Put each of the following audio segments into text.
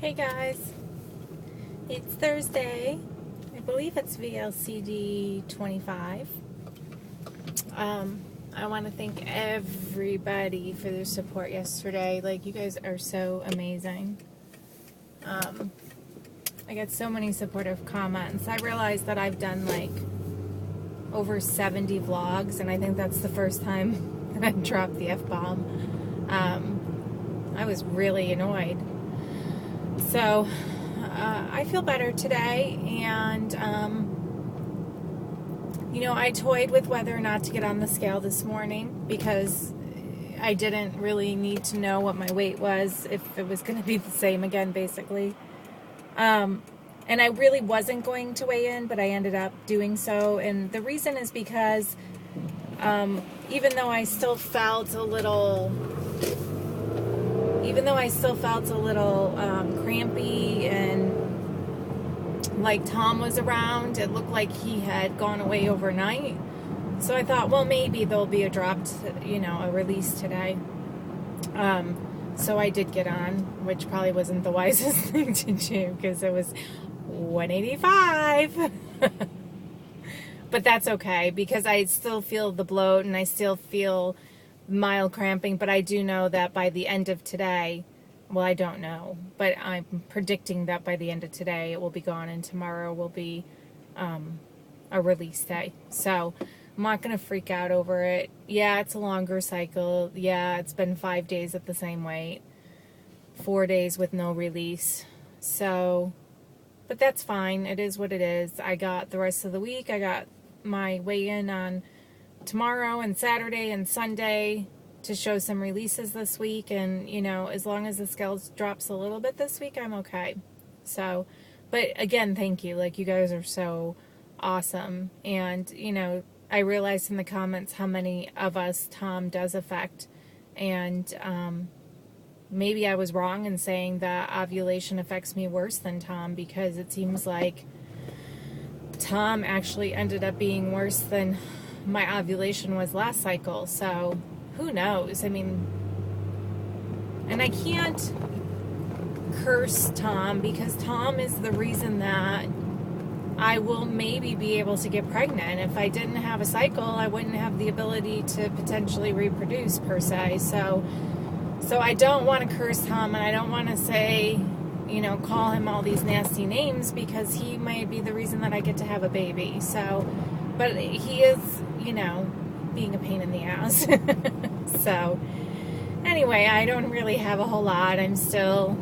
Hey guys, it's Thursday. I believe it's VLCD 25. I want to thank everybody for their support yesterday. Like, you guys are so amazing. I got so many supportive comments. I realized that I've done like over 70 vlogs, and I think that's the first time that I dropped the F-bomb. I was really annoyed. So, I feel better today, and, I toyed with whether or not to get on the scale this morning because I didn't really need to know what my weight was, if it was going to be the same again, basically. And I really wasn't going to weigh in, but I ended up doing so, and the reason is because, even though I still felt a little crampy and like Tom was around, it looked like he had gone away overnight. So I thought, well, maybe there'll be a release today. So I did get on, which probably wasn't the wisest thing to do because it was 185. But that's okay because I still feel the bloat and I still feel mild cramping, but I do know that by the end of today, well, I don't know, but I'm predicting that by the end of today it will be gone, and tomorrow will be a release day. So I'm not going to freak out over it. Yeah, it's a longer cycle. Yeah, it's been 5 days at the same weight, 4 days with no release. So, but that's fine. It is what it is. I got the rest of the week. I got my weigh-in on tomorrow and Saturday and Sunday to show some releases this week, and as long as the scales drops a little bit this week, I'm okay. So, but again, thank you. Like, you guys are so awesome, and I realized in the comments how many of us Tom does affect, and maybe I was wrong in saying that ovulation affects me worse than Tom, because it seems like Tom actually ended up being worse than my ovulation was last cycle. So who knows? I mean, and I can't curse Tom because Tom is the reason that I will maybe be able to get pregnant. If I didn't have a cycle, I wouldn't have the ability to potentially reproduce per se. So I don't want to curse Tom, and I don't want to say, call him all these nasty names, because he might be the reason that I get to have a baby. So, but he is, being a pain in the ass. So, anyway, I don't really have a whole lot. I'm still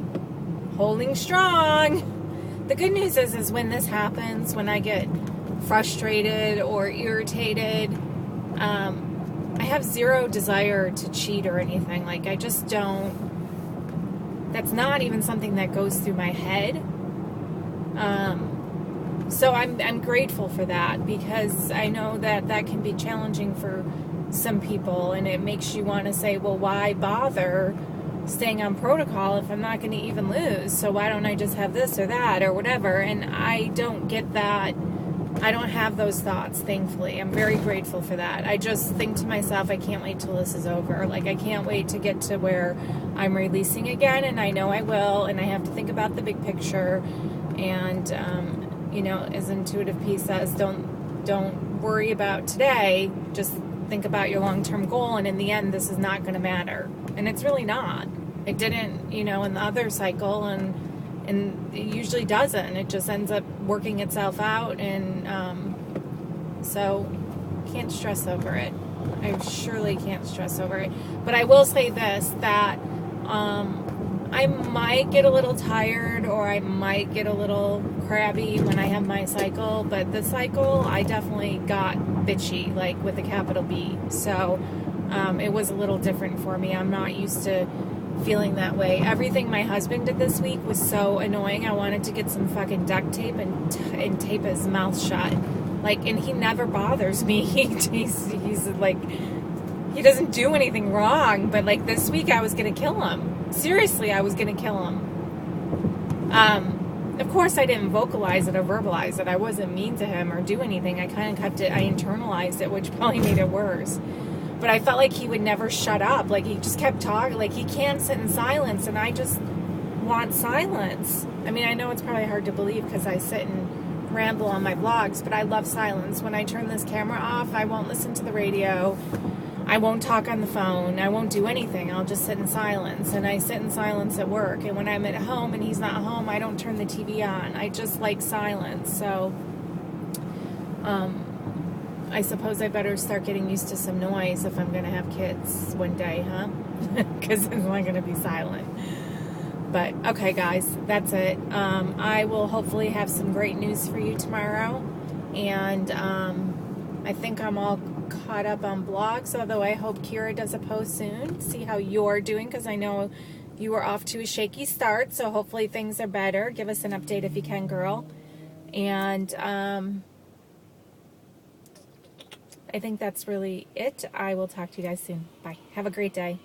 holding strong. The good news is when this happens, when I get frustrated or irritated, I have zero desire to cheat or anything. Like, I just don't. That's not even something that goes through my head. So I'm grateful for that, because I know that can be challenging for some people, and it makes you want to say, well, why bother staying on protocol if I'm not going to even lose? So why don't I just have this or that or whatever? And I don't get that. I don't have those thoughts, thankfully. I'm very grateful for that. I just think to myself, I can't wait till this is over. Like, I can't wait to get to where I'm releasing again, and I know I will, and I have to think about the big picture. And, as Intuitive Peace says, don't worry about today, just think about your long-term goal, and in the end, this is not going to matter. And it's really not. It didn't, in the other cycle, and it usually doesn't. It just ends up working itself out, and so can't stress over it. I surely can't stress over it. But I will say this, that I might get a little tired, or I might get a little crabby when I have my cycle, but the cycle, I definitely got bitchy, like with a capital B. So it was a little different for me. I'm not used to feeling that way. Everything my husband did this week was so annoying. I wanted to get some fucking duct tape and tape his mouth shut. Like, and he never bothers me. He's like, he doesn't do anything wrong, but like this week I was gonna kill him. Seriously, I was gonna kill him. Of course I didn't vocalize it or verbalize it. I wasn't mean to him or do anything. I kind of kept it, I internalized it, which probably made it worse. But I felt like he would never shut up. Like, he just kept talking. Like, he can't sit in silence. And I just, want silence. I mean, I know it's probably hard to believe because I sit and ramble on my vlogs, but I love silence. When I turn this camera off, I won't listen to the radio. I won't talk on the phone. I won't do anything. I'll just sit in silence. And I sit in silence at work. And when I'm at home and he's not home, I don't turn the TV on. I just like silence. So, I suppose I better start getting used to some noise if I'm going to have kids one day, huh? Because it's not going to be silent. But, okay, guys, that's it. I will hopefully have some great news for you tomorrow. And I think I'm all caught up on blogs, although I hope Kira does a post soon. See how you're doing, because I know you were off to a shaky start, so hopefully things are better. Give us an update if you can, girl. And I think that's really it. I will talk to you guys soon. Bye. Have a great day.